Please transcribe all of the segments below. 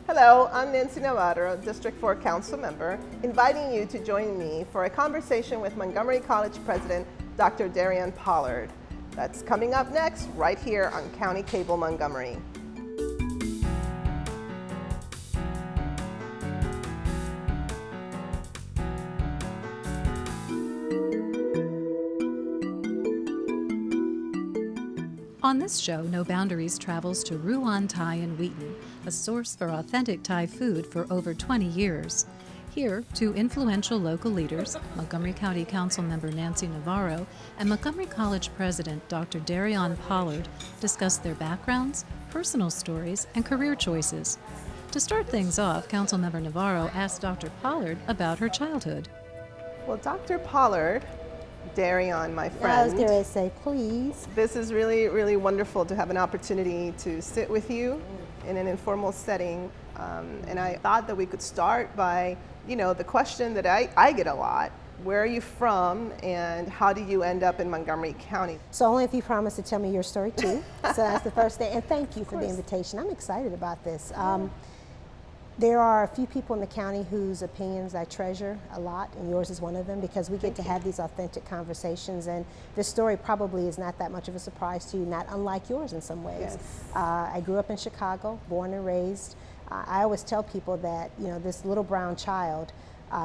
Hello, I'm Nancy Navarro, District 4 Council Member, inviting you to join me for a conversation with Montgomery College President Dr. DeRionne Pollard. That's coming up next, right here on County Cable Montgomery. On this show, No Boundaries travels to Ruan Thai in Wheaton, a source for authentic Thai food for over 20 years. Here, two influential local leaders, Montgomery County Councilmember Nancy Navarro and Montgomery College President Dr. DeRionne Pollard, discuss their backgrounds, personal stories, and career choices. To start things off, Councilmember Navarro asked Dr. Pollard about her childhood. Well, Dr. Pollard, DeRionne, my friend. I was going to say, please. This is really, really wonderful to have an opportunity to sit with you in an informal setting. And I thought that we could start by, the question that I get a lot. Where are you from and how did you end up in Montgomery County? So only if you promise to tell me your story too. So that's the first thing. And thank you for the invitation. I'm excited about this. There are a few people in the county whose opinions I treasure a lot, and yours is one of them, because we get to have these authentic conversations, and this story probably is not that much of a surprise to you, not unlike yours in some ways. Yes. I grew up in Chicago, born and raised. I always tell people that, this little brown child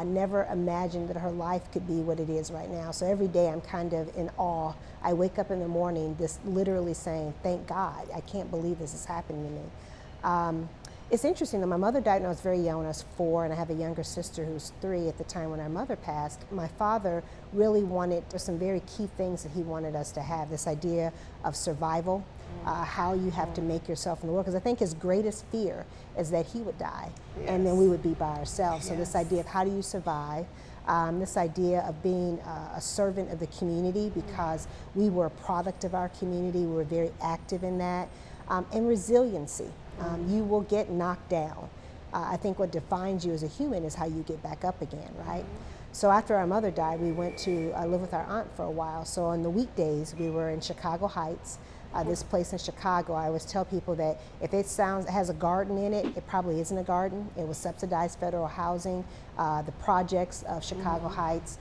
never imagined that her life could be what it is right now. So every day I'm kind of in awe. I wake up in the morning just literally saying, thank God, I can't believe this is happening to me. It's interesting that my mother died when I was very young, when I was 4, and I have a younger sister who's 3 at the time when our mother passed. My father really there's some very key things that he wanted us to have, this idea of survival, how you have to make yourself in the world, because I think his greatest fear is that he would die, and then we would be by ourselves. So this idea of how do you survive, this idea of being a servant of the community, because we were a product of our community, we were very active in that, and resiliency. You will get knocked down. I think what defines you as a human is how you get back up again, right? So after our mother died, we went to live with our aunt for a while. So on the weekdays, we were in Chicago Heights, this place in Chicago. I always tell people that if it has a garden in it, it probably isn't a garden. It was subsidized federal housing, the projects of Chicago Heights.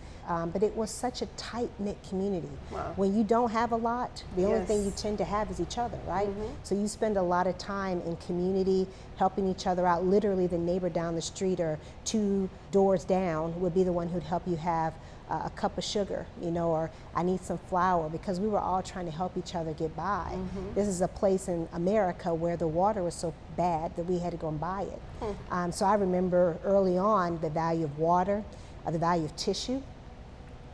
But it was such a tight-knit community. Wow. When you don't have a lot, the only thing you tend to have is each other, right? So you spend a lot of time in community, helping each other out. Literally, the neighbor down the street or 2 doors down would be the one who'd help you have a cup of sugar, or I need some flour, because we were all trying to help each other get by. This is a place in America where the water was so bad that we had to go and buy it. So I remember early on the value of water, the value of tissue.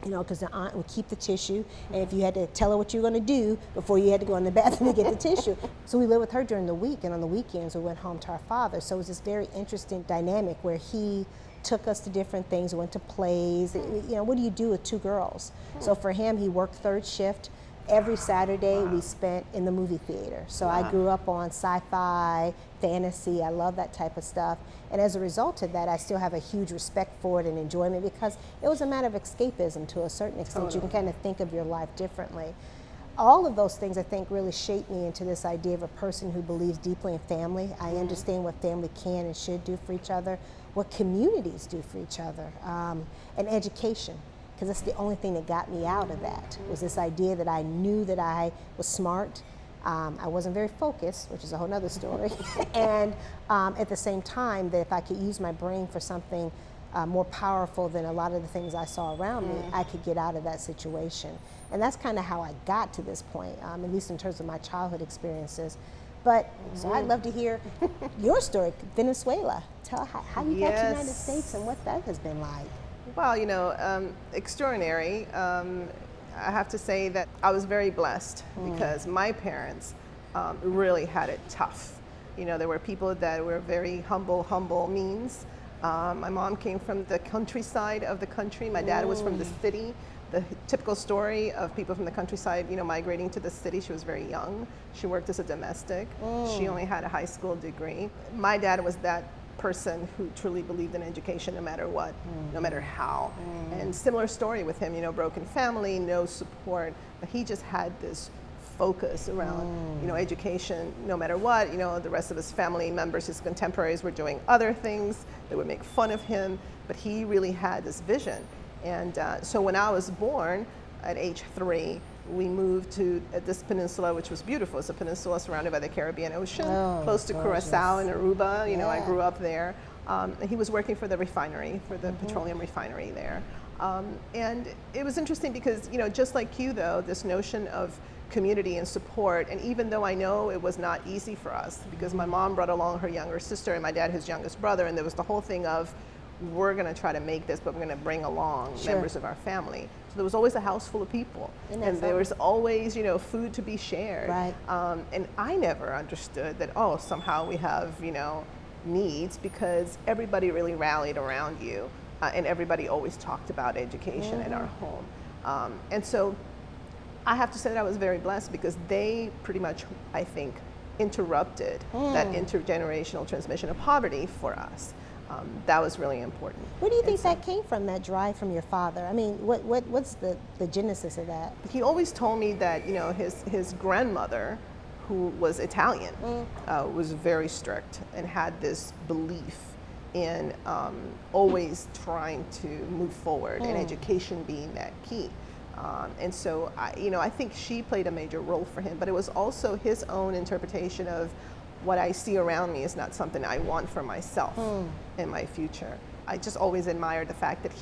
Because the aunt would keep the tissue, and if you had to tell her what you were going to do before you had to go in the bathroom to get the tissue. So we lived with her during the week, and on the weekends we went home to our father. So it was this very interesting dynamic where he took us to different things, went to plays. What do you do with 2 girls? So for him, he worked 3rd shift. Every Saturday we spent in the movie theater. So I grew up on sci-fi, fantasy. I love that type of stuff. And as a result of that, I still have a huge respect for it and enjoyment, because it was a matter of escapism to a certain extent. You can kind of think of your life differently. All of those things, I think, really shaped me into this idea of a person who believes deeply in family. I understand what family can and should do for each other, what communities do for each other, and education. Because that's the only thing that got me out of that, was this idea that I knew that I was smart. I wasn't very focused, which is a whole nother story. And at the same time, that if I could use my brain for something more powerful than a lot of the things I saw around me, I could get out of that situation. And that's kind of how I got to this point, at least in terms of my childhood experiences. But so I'd love to hear your story, Venezuela. Tell how you got to the United States and what that has been like. Well, extraordinary. I have to say that I was very blessed because my parents really had it tough. There were people that were very humble means. My mom came from the countryside of the country. My dad was from the city. The typical story of people from the countryside, migrating to the city. She was very young. She worked as a domestic. She only had a high school degree. My dad was that person who truly believed in education no matter what, no matter how. And similar story with him, broken family, no support, but he just had this focus around, you know, education no matter what. You know, the rest of his family members, his contemporaries were doing other things. They would make fun of him, but he really had this vision. And so when I was born at age 3, we moved to this peninsula, which was beautiful. It's a peninsula surrounded by the Caribbean Ocean, close to Curacao and Aruba. You know, I grew up there. And he was working for the refinery, for the petroleum refinery there. And it was interesting because, you know, just like you though, this notion of community and support, and even though I know it was not easy for us, because my mom brought along her younger sister and my dad his youngest brother, and there was the whole thing of, we're gonna try to make this, but we're gonna bring along members of our family. So there was always a house full of people, and there was always, you know, food to be shared. Right. And I never understood that, oh, somehow we have, you know, needs, because everybody really rallied around you, and everybody always talked about education in our home. And so I have to say that I was very blessed, because they pretty much, I think, interrupted that intergenerational transmission of poverty for us. That was really important. Where do you think that came from, that drive from your father? I mean, what's the genesis of that? He always told me that, you know, his grandmother, who was Italian, was very strict and had this belief in always trying to move forward, and education being that key. And so, I think she played a major role for him, but it was also his own interpretation of, what I see around me is not something I want for myself in my future. I just always admired the fact that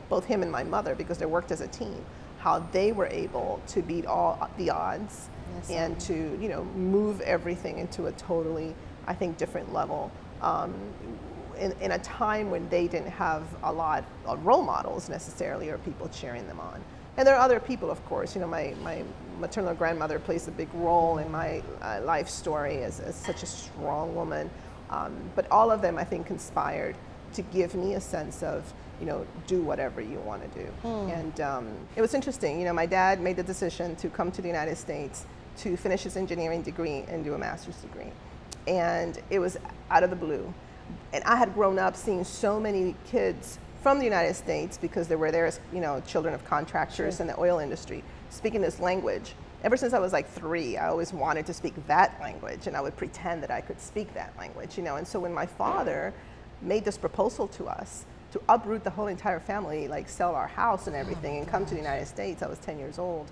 both him and my mother, because they worked as a team, how they were able to beat all the odds and to, you know, move everything into a totally, I think, different level. In a time when they didn't have a lot of role models necessarily, or people cheering them on. And there are other people, of course. You know, my maternal grandmother plays a big role in my life story as such a strong woman. But all of them, I think, conspired to give me a sense of, you know, do whatever you want to do. And it was interesting. You know, my dad made the decision to come to the United States to finish his engineering degree and do a master's degree. And it was out of the blue. And I had grown up seeing so many kids from the United States, because they were there as, you know, children of contractors in the oil industry, speaking this language. Ever since I was like 3, I always wanted to speak that language, and I would pretend that I could speak that language, you know. And so when my father made this proposal to us to uproot the whole entire family, like sell our house and everything, and come to the United States, I was 10 years old.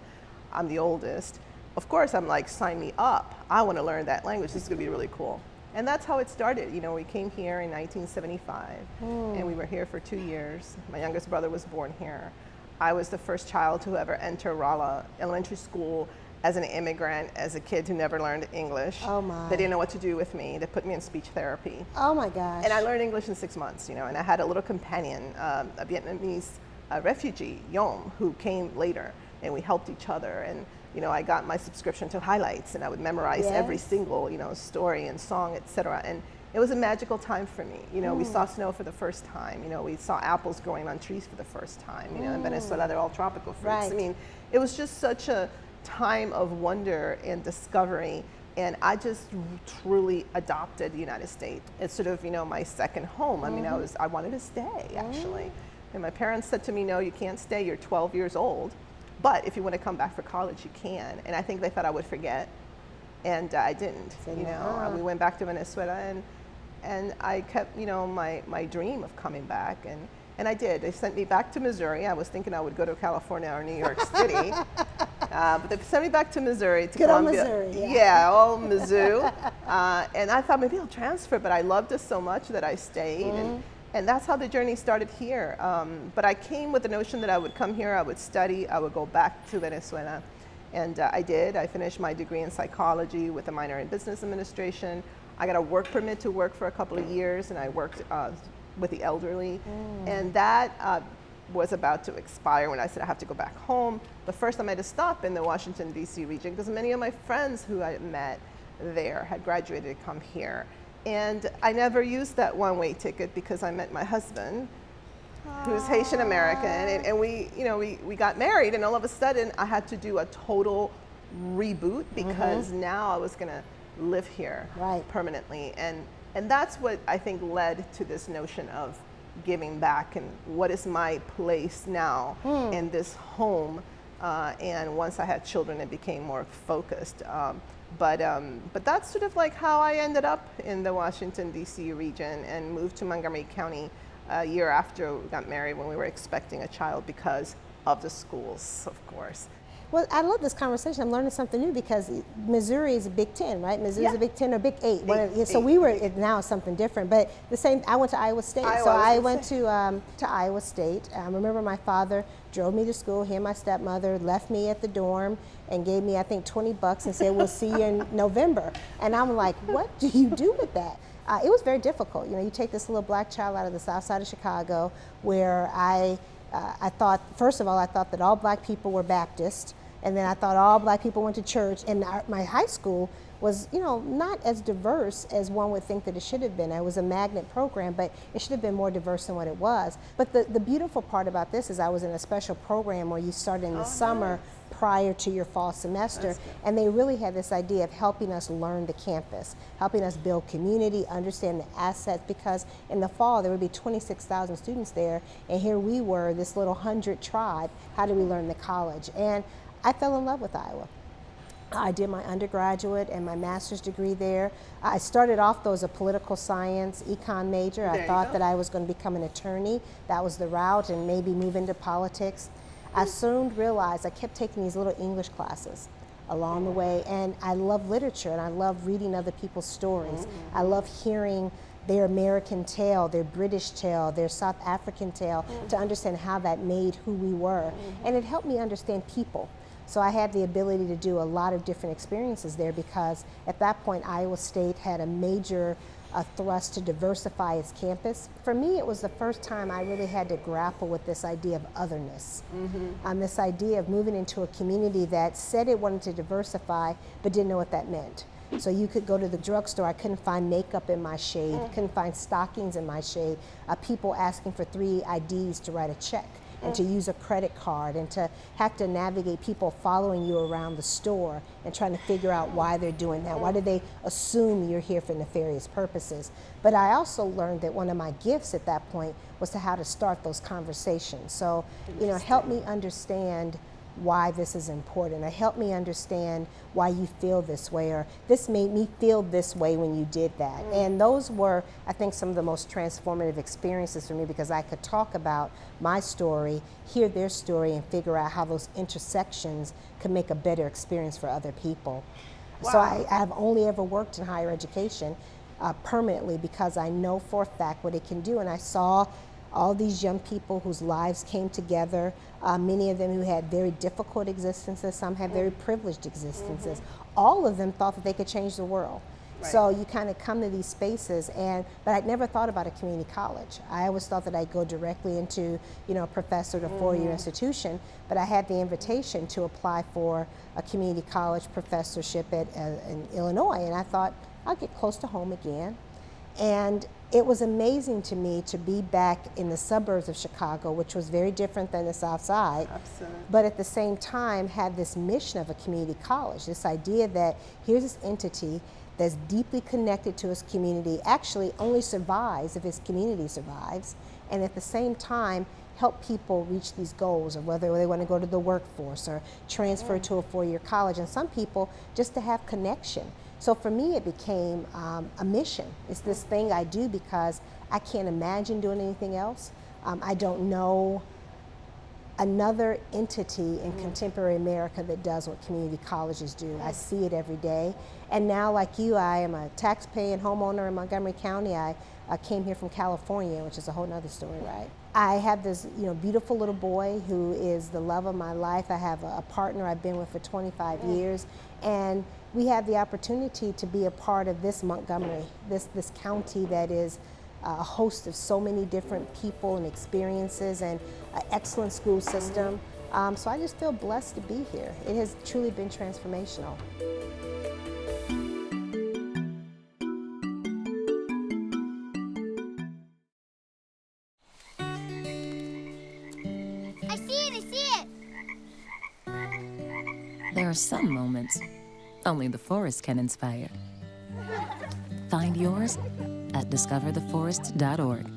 I'm the oldest. Of course, I'm like, sign me up. I want to learn that language. This is going to be really cool. And that's how it started. You know, we came here in 1975, and we were here for 2 years. My youngest brother was born here. I was the first child to ever enter Rolla Elementary School as an immigrant, as a kid who never learned English. Oh my. They didn't know what to do with me. They put me in speech therapy. Oh my gosh. And I learned English in 6 months, you know, and I had a little companion, a Vietnamese refugee, Yom, who came later, and we helped each other. And you know, I got my subscription to Highlights, and I would memorize every single, you know, story and song, etc. And it was a magical time for me. You know, we saw snow for the first time. You know, we saw apples growing on trees for the first time. You know, in Venezuela, they're all tropical fruits. I mean, it was just such a time of wonder and discovery. And I just truly adopted the United States. It's sort of, you know, my second home. I mean, I wanted to stay, actually. And my parents said to me, no, you can't stay. You're 12 years old. But if you want to come back for college, you can. And I think they thought I would forget, and I didn't. You know, we went back to Venezuela, and I kept, you know, my dream of coming back, and I did. They sent me back to Missouri. I was thinking I would go to California or New York City, but they sent me back to Missouri, to Columbia. Missouri, old Mizzou. And I thought maybe I'll transfer, but I loved it so much that I stayed. And that's how the journey started here. But I came with the notion that I would come here, I would study, I would go back to Venezuela. And I did. I finished my degree in psychology with a minor in business administration. I got a work permit to work for a couple of years, and I worked with the elderly. And that was about to expire when I said I have to go back home. But first I made a stop in the Washington, D.C. region, because many of my friends who I met there had graduated to come here. And I never used that one-way ticket, because I met my husband, who's Haitian American, and we, you know, we got married, and all of a sudden I had to do a total reboot, because now I was gonna live here permanently, and that's what I think led to this notion of giving back, and what is my place now in this home And once I had children, it became more focused. But that's sort of like how I ended up in the Washington, D.C. region and moved to Montgomery County a year after we got married, when we were expecting a child, because of the schools, of course. Well, I love this conversation. I'm learning something new, because Missouri is a Big Ten, right? Missouri is a Big Ten or Big Eight. So we were, now it's something different, but the same, I went to Iowa State. I went to Iowa State. I remember my father drove me to school. He and my stepmother left me at the dorm and gave me, I think, $20 and said, we'll see you in November. And I'm like, what do you do with that? It was very difficult. You know, you take this little black child out of the south side of Chicago, where I thought, first of all, I thought that all black people were Baptist, and then I thought all black people went to church, and my high school was, you know, not as diverse as one would think that it should have been. It was a magnet program, but it should have been more diverse than what it was. But the beautiful part about this is I was in a special program where you start in the summer prior to your fall semester, and they really had this idea of helping us learn the campus, helping us build community, understand the assets, because in the fall there would be 26,000 students there, and here we were, this little 100 tribe. How do we learn the college? And I fell in love with Iowa. I did my undergraduate and my master's degree there. I started off though as a political science econ major. I thought that I was going to become an attorney. That was the route, and maybe move into politics. I soon realized I kept taking these little English classes along the way, and I love literature, and I love reading other people's stories. I love hearing their American tale, their British tale, their South African tale, to understand how that made who we were. And it helped me understand people. So I had the ability to do a lot of different experiences there, because at that point Iowa State had a major thrust to diversify its campus. For me, it was the first time I really had to grapple with this idea of otherness. This idea of moving into a community that said it wanted to diversify, but didn't know what that meant. So you could go to the drugstore, I couldn't find makeup in my shade, couldn't find stockings in my shade, people asking for 3 IDs to write a check, and to use a credit card, and to have to navigate people following you around the store and trying to figure out why they're doing that. Why do they assume you're here for nefarious purposes? But I also learned that one of my gifts at that point was to how to start those conversations. So, you know, help me understand why this is important, or help me understand why you feel this way, or this made me feel this way when you did that. And those were, I think, some of the most transformative experiences for me, because I could talk about my story, hear their story, and figure out how those intersections could make a better experience for other people. Wow. So I've only ever worked in higher education permanently, because I know for a fact what it can do. And I saw all these young people whose lives came together, many of them who had very difficult existences, some had very privileged existences. All of them thought that they could change the world. So you kind of come to these spaces, but I'd never thought about a community college. I always thought that I'd go directly into, you know, a professor at a 4-year institution, but I had the invitation to apply for a community college professorship in Illinois, and I thought, I'll get close to home again. And it was amazing to me to be back in the suburbs of Chicago, which was very different than the South Side. Absolutely. But at the same time had this mission of a community college, this idea that here's this entity that's deeply connected to its community, actually only survives if its community survives, and at the same time help people reach these goals, or whether they want to go to the workforce or transfer to a 4-year college, and some people just to have connection. So for me, it became a mission. It's this thing I do because I can't imagine doing anything else. I don't know another entity in contemporary America that does what community colleges do. I see it every day. And now, like you, I am a tax-paying homeowner in Montgomery County. I came here from California, which is a whole nother story, right? I have this, you know, beautiful little boy who is the love of my life. I have a partner I've been with for 25 years, and we have the opportunity to be a part of this Montgomery, this county that is a host of so many different people and experiences, and an excellent school system. So I just feel blessed to be here. It has truly been transformational. I see it! There are some moments only the forest can inspire. Find yours at discovertheforest.org.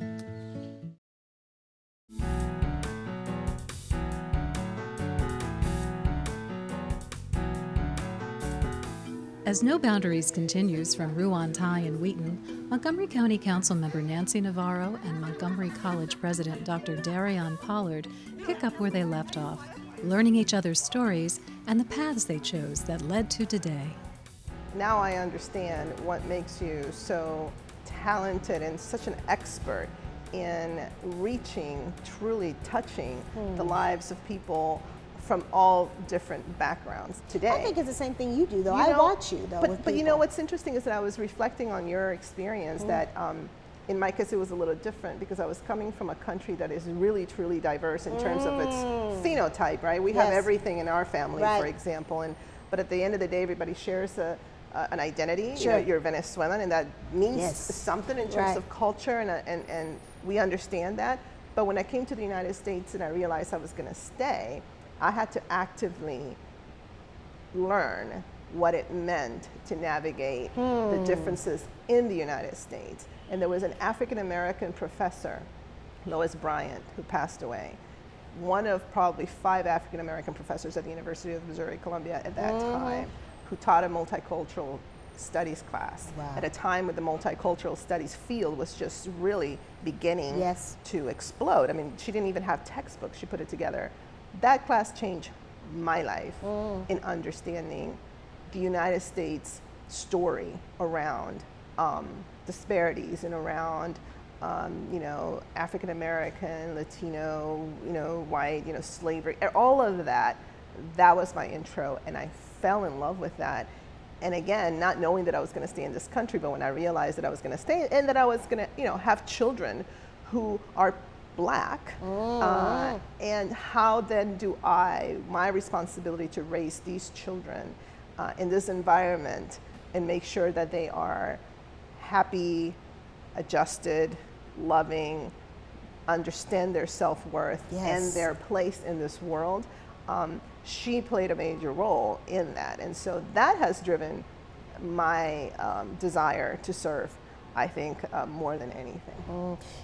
As No Boundaries continues from Ruan-Tai and Wheaton, Montgomery County Councilmember Nancy Navarro and Montgomery College President Dr. DeRionne Pollard pick up where they left off, learning each other's stories and the paths they chose that led to today. Now I understand what makes you so talented and such an expert in reaching, truly touching the lives of people from all different backgrounds today. I think it's the same thing you do, though. I watch you, though. But you know what's interesting is that I was reflecting on your experience that in my case it was a little different because I was coming from a country that is really truly diverse in terms of its phenotype, right? We have everything in our family, for example, but at the end of the day everybody shares an identity. Sure. You know, you're Venezuelan and that means something in terms of culture and we understand that. But when I came to the United States and I realized I was going to stay, I had to actively learn what it meant to navigate the differences in the United States. And there was an African American professor, Lois Bryant, who passed away. One of probably 5 African American professors at the University of Missouri Columbia at that time, who taught a multicultural studies class at a time when the multicultural studies field was just really beginning to explode. I mean, she didn't even have textbooks, she put it together. That class changed my life in understanding the United States story around disparities and around you know, African American, Latino, you know, white, you know, slavery, all of that. That was my intro, and I fell in love with that. And again, not knowing that I was going to stay in this country, but when I realized that I was going to stay and that I was going to, you know, have children who are Black, and how then do my responsibility to raise these children in this environment and make sure that they are happy, adjusted, loving, understand their self-worth and their place in this world. She played a major role in that. And so that has driven my desire to serve, I think, more than anything.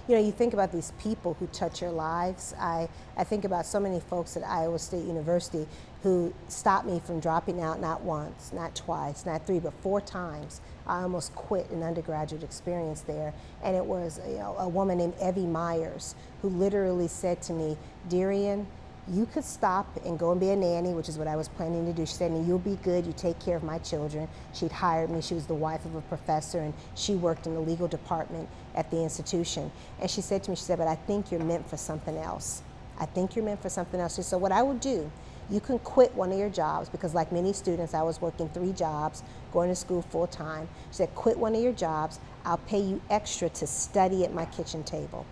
You know, you think about these people who touch your lives. I think about so many folks at Iowa State University who stopped me from dropping out not once, not twice, not 3, but 4 times. I almost quit an undergraduate experience there. And it was, you know, a woman named Evie Myers who literally said to me, DeRionne, you could stop and go and be a nanny, which is what I was planning to do. She said, and you'll be good, you take care of my children. She'd hired me, she was the wife of a professor, and she worked in the legal department at the institution. And she said to me, she said, but I think you're meant for something else. I think you're meant for something else. She said, what I will do, you can quit one of your jobs, because like many students, I was working 3 jobs, going to school full time. She said, quit one of your jobs, I'll pay you extra to study at my kitchen table.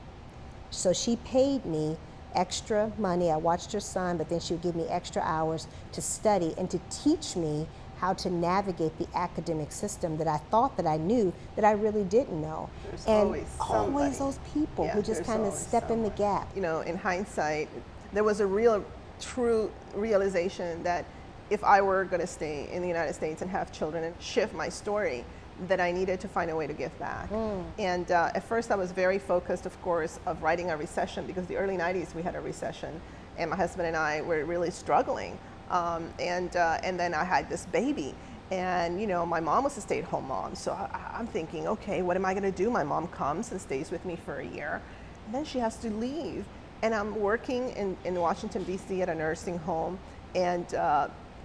So she paid me extra money. I watched her son, but then she would give me extra hours to study and to teach me how to navigate the academic system that I thought that I knew that I really didn't know. There's and always those people who just kind of step in the gap. You know, in hindsight, there was a real, true realization that if I were going to stay in the United States and have children and shift my story, that I needed to find a way to give back. And at first I was very focused, of course, of writing a recession, because the early 90s we had a recession and my husband and I were really struggling. And then I had this baby, and you know, my mom was a stay-at-home mom, so I'm thinking, okay, what am I gonna do? My mom comes and stays with me for a year, and then she has to leave. And I'm working in Washington, D.C. at a nursing home, and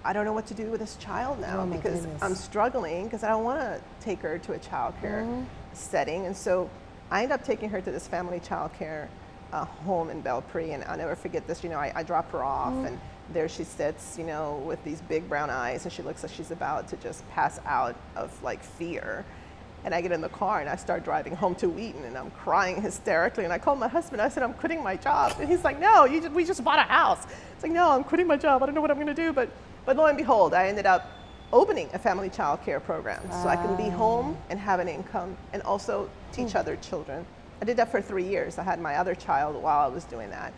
I don't know what to do with this child now, because I'm struggling, because I don't want to take her to a childcare setting. And so I end up taking her to this family childcare home in Belpre, and I'll never forget this. You know, I drop her off, and there she sits, you know, with these big brown eyes, and she looks like she's about to just pass out of like fear. And I get in the car and I start driving home to Wheaton, and I'm crying hysterically. And I called my husband. I said, I'm quitting my job. And he's like, no, we just bought a house. It's like, no, I'm quitting my job. I don't know what I'm going to do. But lo and behold, I ended up opening a family child care program, so I can be home and have an income and also teach other children. I did that for 3 years. I had my other child while I was doing that.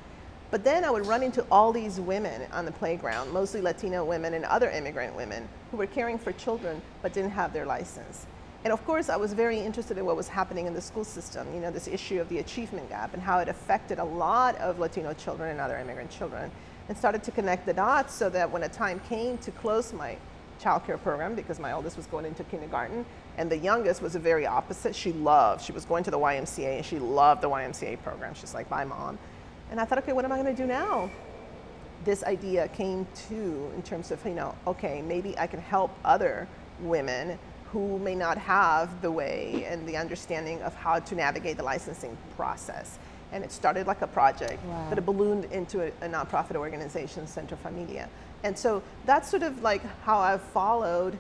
But then I would run into all these women on the playground, mostly Latino women and other immigrant women, who were caring for children but didn't have their license. And of course, I was very interested in what was happening in the school system, you know, this issue of the achievement gap and how it affected a lot of Latino children and other immigrant children, and started to connect the dots so that when a time came to close my childcare program because my oldest was going into kindergarten, and the youngest was the very opposite. She was going to the YMCA, and she loved the YMCA program. She's like, bye, Mom. And I thought, okay, what am I going to do now? This idea came to in terms of, okay, maybe I can help other women who may not have the way and the understanding of how to navigate the licensing process. And it started like a project, but it ballooned into a nonprofit organization, Centro Familia. And so that's sort of like how I've followed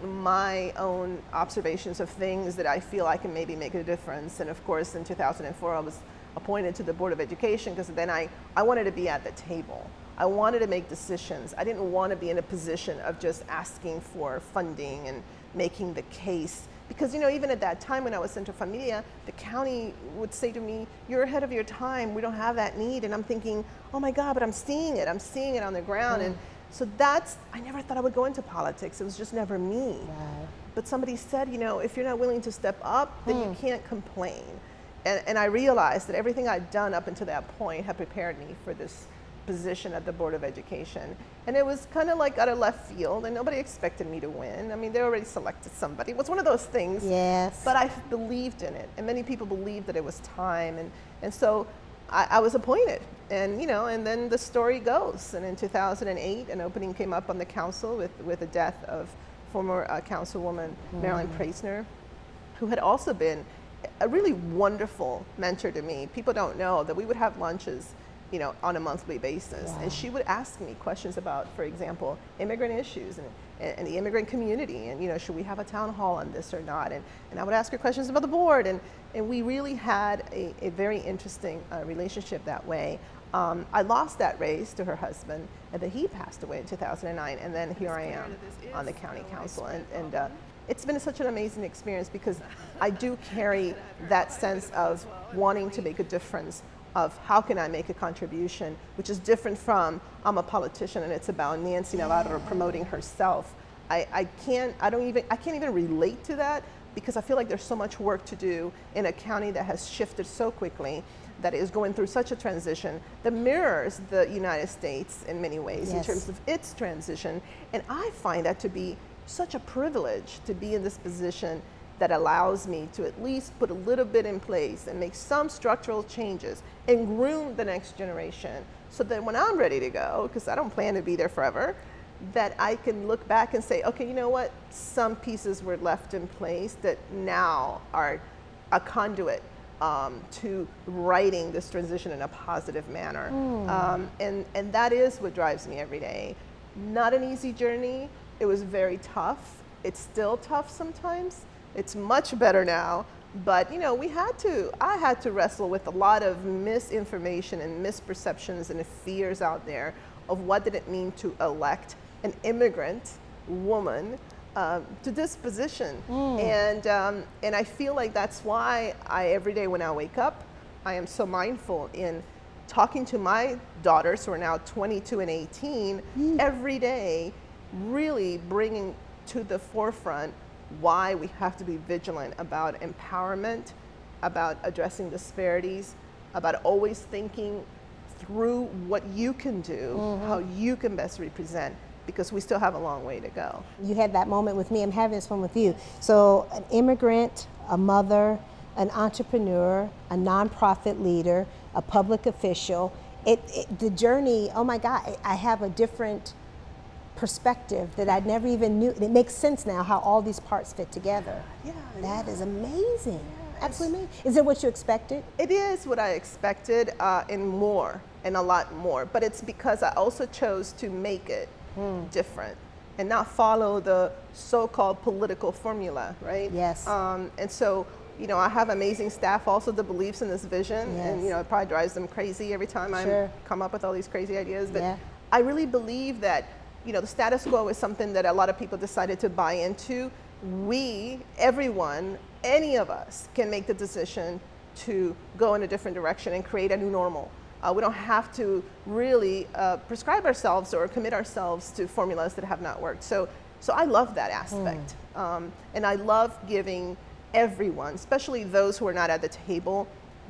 my own observations of things that I feel I can maybe make a difference. And of course, in 2004, I was appointed to the Board of Education because then I wanted to be at the table. I wanted to make decisions. I didn't want to be in a position of just asking for funding and making the case. Because even at that time when I was Centro Familia, the county would say to me, you're ahead of your time, we don't have that need. And I'm thinking, oh my God, but I'm seeing it on the ground. And so I never thought I would go into politics. It was just never me. Right. But somebody said, if you're not willing to step up, then you can't complain. And I realized that everything I'd done up until that point had prepared me for this position at the Board of Education. And it was kind of like out of left field, and nobody expected me to win. I mean, they already selected somebody. It was one of those things. Yes. But I believed in it, and many people believed that it was time. And so I was appointed. And and then the story goes. And in 2008, an opening came up on the council with the death of former Councilwoman Marilyn Preisner, who had also been a really wonderful mentor to me. People don't know that we would have lunches on a monthly basis. And she would ask me questions about, for example, immigrant issues and the immigrant community, and should we have a town hall on this or not? And I would ask her questions about the board, and we really had a very interesting relationship that way. I lost that race to her husband, and then he passed away in 2009, and then here I am on the county council. And it's been such an amazing experience because I do carry that sense of wanting to make a difference, of how can I make a contribution, which is different from I'm a politician and it's about Nancy Navarro promoting herself. I can't even relate to that because I feel like there's so much work to do in a county that has shifted so quickly, that is going through such a transition that mirrors the United States in many ways in terms of its transition. And I find that to be such a privilege to be in this position that allows me to at least put a little bit in place and make some structural changes and groom the next generation so that when I'm ready to go, because I don't plan to be there forever, that I can look back and say, okay, you know what? Some pieces were left in place that now are a conduit to writing this transition in a positive manner. And that is what drives me every day. Not an easy journey. It was very tough. It's still tough sometimes. It's much better now, but I had to wrestle with a lot of misinformation and misperceptions and fears out there of what did it mean to elect an immigrant woman to this position. And I feel like that's why every day when I wake up, I am so mindful in talking to my daughters who are now 22 and 18 every day, really bringing to the forefront why we have to be vigilant about empowerment, about addressing disparities, about always thinking through what you can do, how you can best represent, because we still have a long way to go. You had that moment with me, I'm having this one with you. So an immigrant, a mother, an entrepreneur, a nonprofit leader, a public official, the journey, oh my God, I have a different perspective that I never even knew. It makes sense now how all these parts fit together. That is amazing. Absolutely amazing. Is it what you expected? It is what I expected and more, and a lot more. But it's because I also chose to make it different and not follow the so-called political formula, right? Yes. And so, I have amazing staff also that believes in this vision, and it probably drives them crazy every time I come up with all these crazy ideas. But I really believe that the status quo is something that a lot of people decided to buy into. We, everyone, any of us can make the decision to go in a different direction and create a new normal. We don't have to really prescribe ourselves or commit ourselves to formulas that have not worked. So I love that aspect. And I love giving everyone, especially those who are not at the table,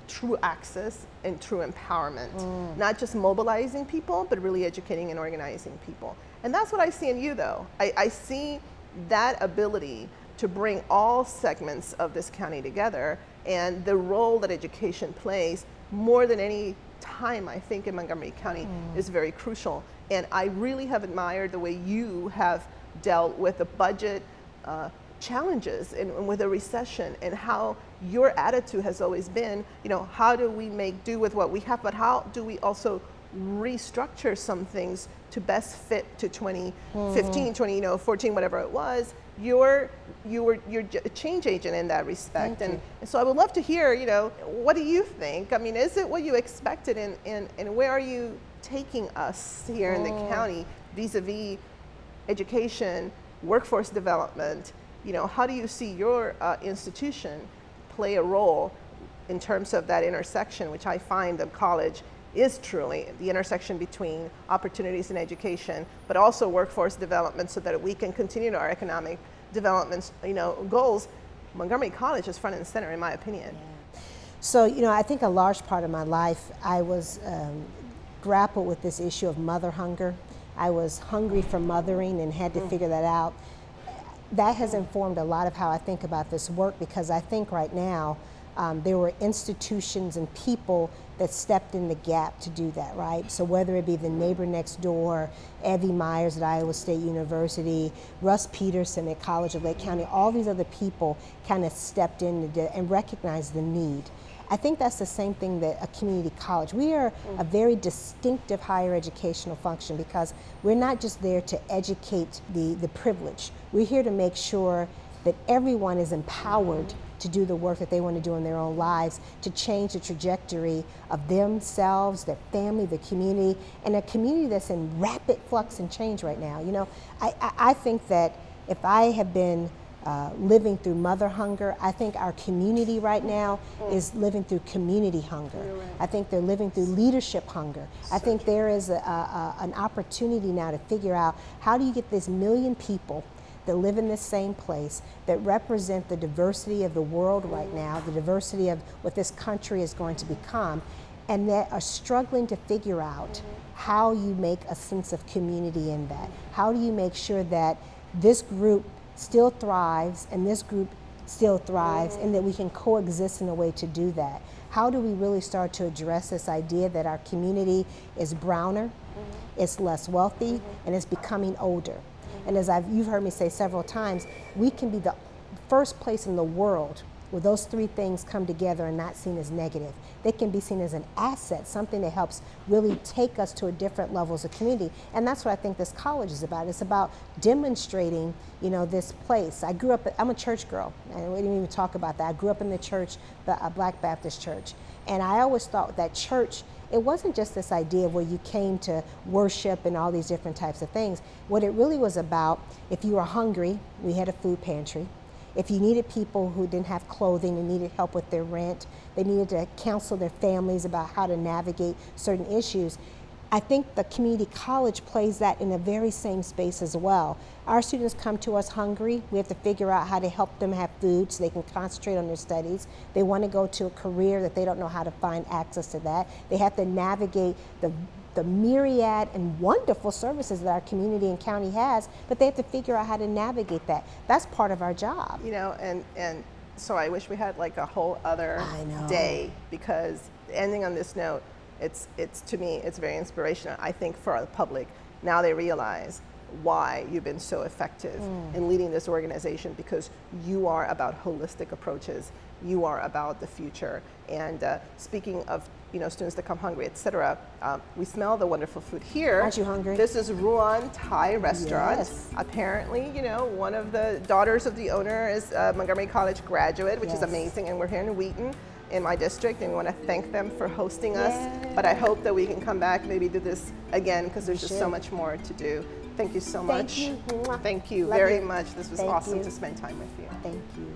true access and true empowerment. Not just mobilizing people, but really educating and organizing people. And that's what I see in you, though. I see that ability to bring all segments of this county together, and the role that education plays more than any time, I think, in Montgomery County is very crucial. And I really have admired the way you have dealt with the budget challenges and with a recession, and how your attitude has always been, how do we make do with what we have, but how do we also restructure some things to best fit to 2015, 2014, whatever it was. You're a change agent in that respect. And so I would love to hear, what do you think? I mean, is it what you expected, and where are you taking us here in the county vis-a-vis education, workforce development? How do you see your institution play a role in terms of that intersection, which I find the college is truly the intersection between opportunities in education, but also workforce development, so that we can continue our economic development, goals. Montgomery College is front and center, in my opinion. Yeah. So, I think a large part of my life, I was grappled with this issue of mother hunger. I was hungry for mothering and had to figure that out. That has informed a lot of how I think about this work, because I think right now there were institutions and people that stepped in the gap to do that, right? So whether it be the neighbor next door, Evie Myers at Iowa State University, Russ Peterson at College of Lake County, all these other people kind of stepped in and recognized the need. I think that's the same thing that a community college. We are a very distinctive higher educational function, because we're not just there to educate the privileged. We're here to make sure that everyone is empowered to do the work that they want to do in their own lives, to change the trajectory of themselves, their family, their community, and a community that's in rapid flux and change right now. I think that if I have been living through mother hunger, I think our community right now is living through community hunger. Right. I think they're living through leadership hunger. I think there is an opportunity now to figure out, how do you get this million people that live in this same place, that represent the diversity of the world right now, the diversity of what this country is going to become, and that are struggling to figure out how you make a sense of community in that. How do you make sure that this group still thrives and this group still thrives, and that we can coexist in a way to do that? How do we really start to address this idea that our community is browner, it's less wealthy, and it's becoming older? And as you've heard me say several times, we can be the first place in the world where those three things come together and not seen as negative. They can be seen as an asset, something that helps really take us to a different levels of community. And that's what I think this college is about. It's about demonstrating, this place. I'm a church girl, and we didn't even talk about that. I grew up in the church, a Black Baptist church. And I always thought that church, it wasn't just this idea where you came to worship and all these different types of things. What it really was about, if you were hungry, we had a food pantry. If you needed people who didn't have clothing and needed help with their rent, they needed to counsel their families about how to navigate certain issues. I think the community college plays that in the very same space as well. Our students come to us hungry. We have to figure out how to help them have food so they can concentrate on their studies. They want to go to a career that they don't know how to find access to that. They have to navigate the myriad and wonderful services that our community and county has, but they have to figure out how to navigate that. That's part of our job. And so I wish we had like a whole other day, because ending on this note, it's to me, it's very inspirational. I think for the public, now they realize why you've been so effective in leading this organization, because you are about holistic approaches. You are about the future. And speaking of students that come hungry, etc. We smell the wonderful food here. Aren't you hungry? This is DeRionne Thai Restaurant. Yes. Apparently, one of the daughters of the owner is a Montgomery College graduate, which is amazing. And we're here in Wheaton, in my district, and we want to thank them for hosting us. But I hope that we can come back, maybe do this again, because there's just so much more to do. Thank you so much. Thank you. Thank you Love very you. much. This was Thank awesome you. to spend time with you. Thank you.